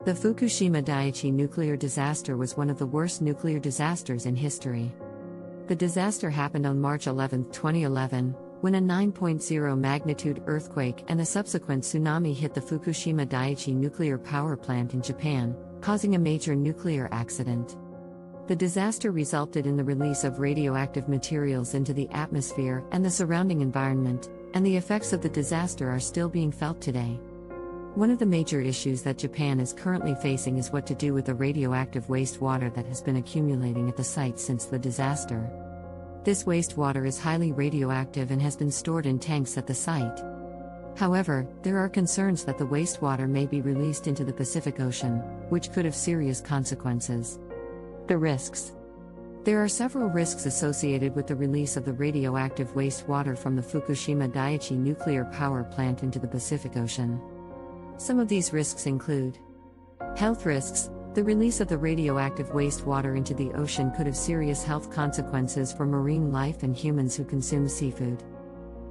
The Fukushima Daiichi nuclear disaster was one of the worst nuclear disasters in history. The disaster happened on March 11, 2011, when a 9.0 magnitude earthquake and a subsequent tsunami hit the Fukushima Daiichi nuclear power plant in Japan, causing a major nuclear accident. The disaster resulted in the release of radioactive materials into the atmosphere and the surrounding environment, and the effects of the disaster are still being felt today. One of the major issues that Japan is currently facing is what to do with the radioactive wastewater that has been accumulating at the site since the disaster. This wastewater is highly radioactive and has been stored in tanks at the site. However, there are concerns that the wastewater may be released into the Pacific Ocean, which could have serious consequences. The risks. There are several risks associated with the release of the radioactive wastewater from the Fukushima Daiichi nuclear power plant into the Pacific Ocean. Some of these risks include health risks. The release of the radioactive wastewater into the ocean could have serious health consequences for marine life and humans who consume seafood.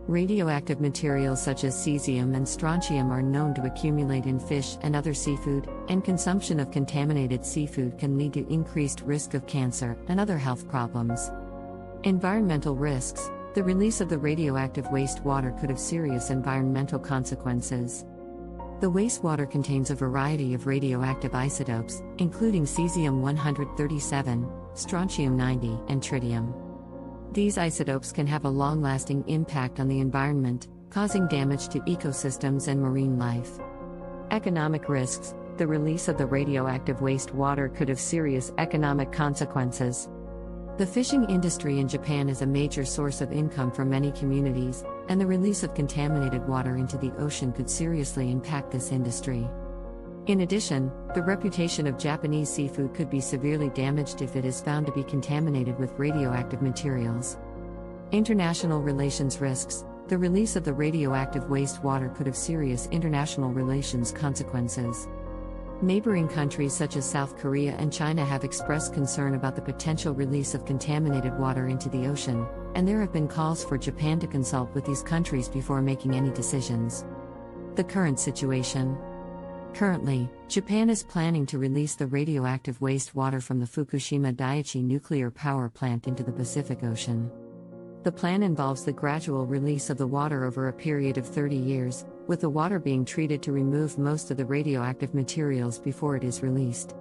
Radioactive materials such as cesium and strontium are known to accumulate in fish and other seafood, and consumption of contaminated seafood can lead to increased risk of cancer and other health problems. Environmental risks. The release of the radioactive wastewater could have serious environmental consequences. The wastewater contains a variety of radioactive isotopes, including cesium-137, strontium-90, and tritium. These isotopes can have a long-lasting impact on the environment, causing damage to ecosystems and marine life. Economic risks. The release of the radioactive wastewater could have serious economic consequences. The fishing industry in Japan is a major source of income for many communities, and the release of contaminated water into the ocean could seriously impact this industry. In addition, the reputation of Japanese seafood could be severely damaged if it is found to be contaminated with radioactive materials. International relations risks. The release of the radioactive wastewater could have serious international relations consequences. Neighboring countries such as South Korea and China have expressed concern about the potential release of contaminated water into the ocean, and there have been calls for Japan to consult with these countries before making any decisions. The current situation. Currently, Japan is planning to release the radioactive wastewater from the Fukushima Daiichi nuclear power plant into the Pacific Ocean. The plan involves the gradual release of the water over a period of 30 years, with the water being treated to remove most of the radioactive materials before it is released.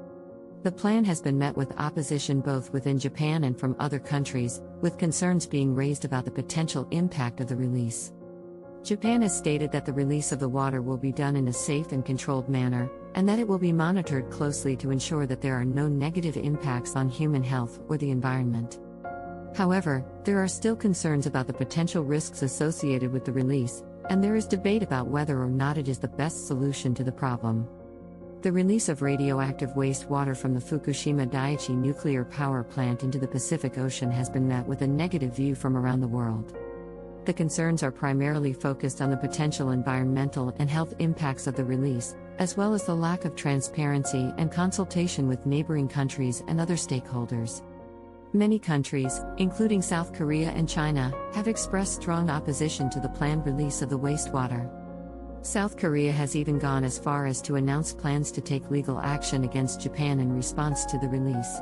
The plan has been met with opposition both within Japan and from other countries, with concerns being raised about the potential impact of the release. Japan has stated that the release of the water will be done in a safe and controlled manner, and that it will be monitored closely to ensure that there are no negative impacts on human health or the environment. However, there are still concerns about the potential risks associated with the release, and there is debate about whether or not it is the best solution to the problem. The release of radioactive wastewater from the Fukushima Daiichi nuclear power plant into the Pacific Ocean has been met with a negative view from around the world. The concerns are primarily focused on the potential environmental and health impacts of the release, as well as the lack of transparency and consultation with neighboring countries and other stakeholders. Many countries, including South Korea and China, have expressed strong opposition to the planned release of the wastewater. South Korea has even gone as far as to announce plans to take legal action against Japan in response to the release.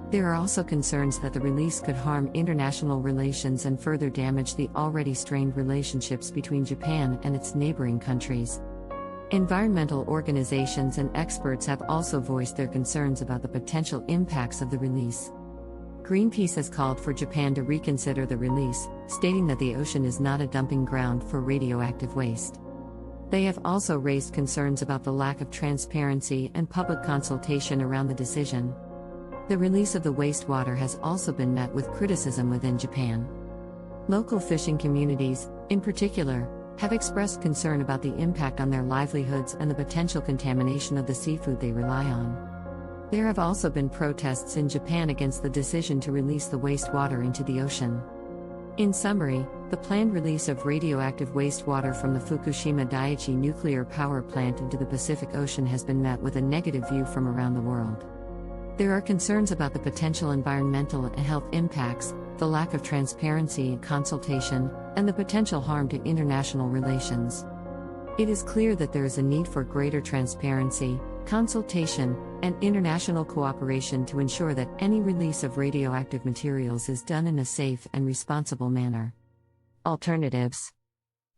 There are also concerns that the release could harm international relations and further damage the already strained relationships between Japan and its neighboring countries. Environmental organizations and experts have also voiced their concerns about the potential impacts of the release. Greenpeace has called for Japan to reconsider the release, stating that the ocean is not a dumping ground for radioactive waste. They have also raised concerns about the lack of transparency and public consultation around the decision. The release of the wastewater has also been met with criticism within Japan. Local fishing communities, in particular, have expressed concern about the impact on their livelihoods and the potential contamination of the seafood they rely on. There have also been protests in Japan against the decision to release the wastewater into the ocean. In summary, the planned release of radioactive wastewater from the Fukushima Daiichi nuclear power plant into the Pacific Ocean has been met with a negative view from around the world. There are concerns about the potential environmental and health impacts, the lack of transparency and consultation, and the potential harm to international relations. It is clear that there is a need for greater transparency, consultation, and international cooperation to ensure that any release of radioactive materials is done in a safe and responsible manner. Alternatives.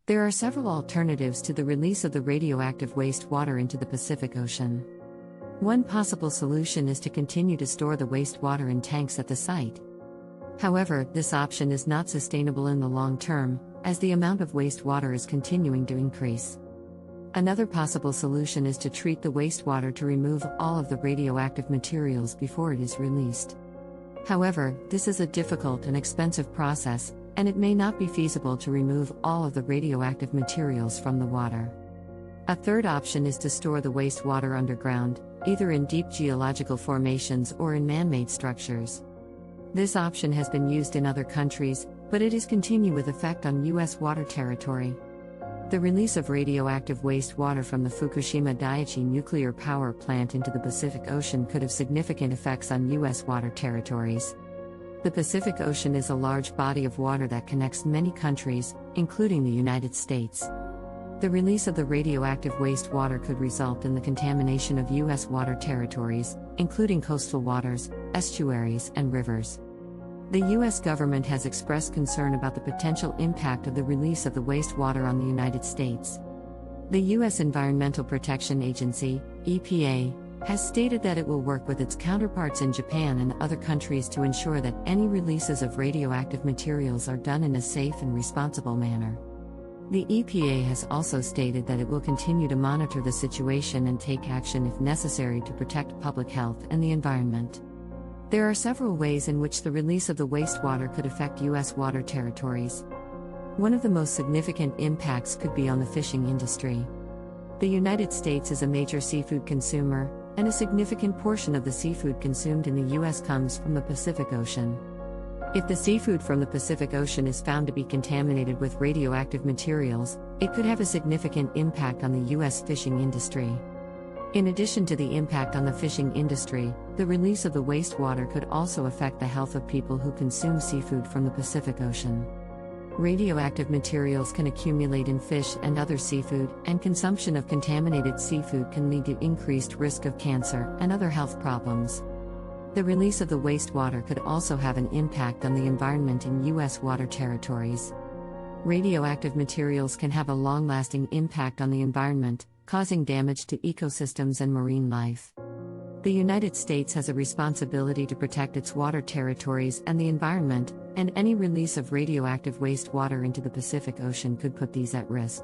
There are several alternatives to the release of the radioactive wastewater into the Pacific Ocean. One possible solution is to continue to store the wastewater in tanks at the site. However, this option is not sustainable in the long term, as the amount of wastewater is continuing to increase. Another possible solution is to treat the wastewater to remove all of the radioactive materials before it is released. However, this is a difficult and expensive process, and it may not be feasible to remove all of the radioactive materials from the water. A third option is to store the wastewater underground, either in deep geological formations or in man-made structures. This option has been used in other countries, but it is continued with effect on U.S. water territory. The release of radioactive wastewater from the Fukushima Daiichi nuclear power plant into the Pacific Ocean could have significant effects on U.S. water territories. The Pacific Ocean is a large body of water that connects many countries, including the United States. The release of the radioactive wastewater could result in the contamination of U.S. water territories, including coastal waters, estuaries, and rivers. The U.S. government has expressed concern about the potential impact of the release of the wastewater on the United States. The U.S. Environmental Protection Agency, EPA, has stated that it will work with its counterparts in Japan and other countries to ensure that any releases of radioactive materials are done in a safe and responsible manner. The EPA has also stated that it will continue to monitor the situation and take action if necessary to protect public health and the environment. There are several ways in which the release of the wastewater could affect U.S. water territories. One of the most significant impacts could be on the fishing industry. The United States is a major seafood consumer, and a significant portion of the seafood consumed in the U.S. comes from the Pacific Ocean. If the seafood from the Pacific Ocean is found to be contaminated with radioactive materials, it could have a significant impact on the U.S. fishing industry. In addition to the impact on the fishing industry, the release of the wastewater could also affect the health of people who consume seafood from the Pacific Ocean. Radioactive materials can accumulate in fish and other seafood, and consumption of contaminated seafood can lead to increased risk of cancer and other health problems. The release of the wastewater could also have an impact on the environment in U.S. water territories. Radioactive materials can have a long-lasting impact on the environment, causing damage to ecosystems and marine life. The United States has a responsibility to protect its water territories and the environment, and any release of radioactive wastewater into the Pacific Ocean could put these at risk.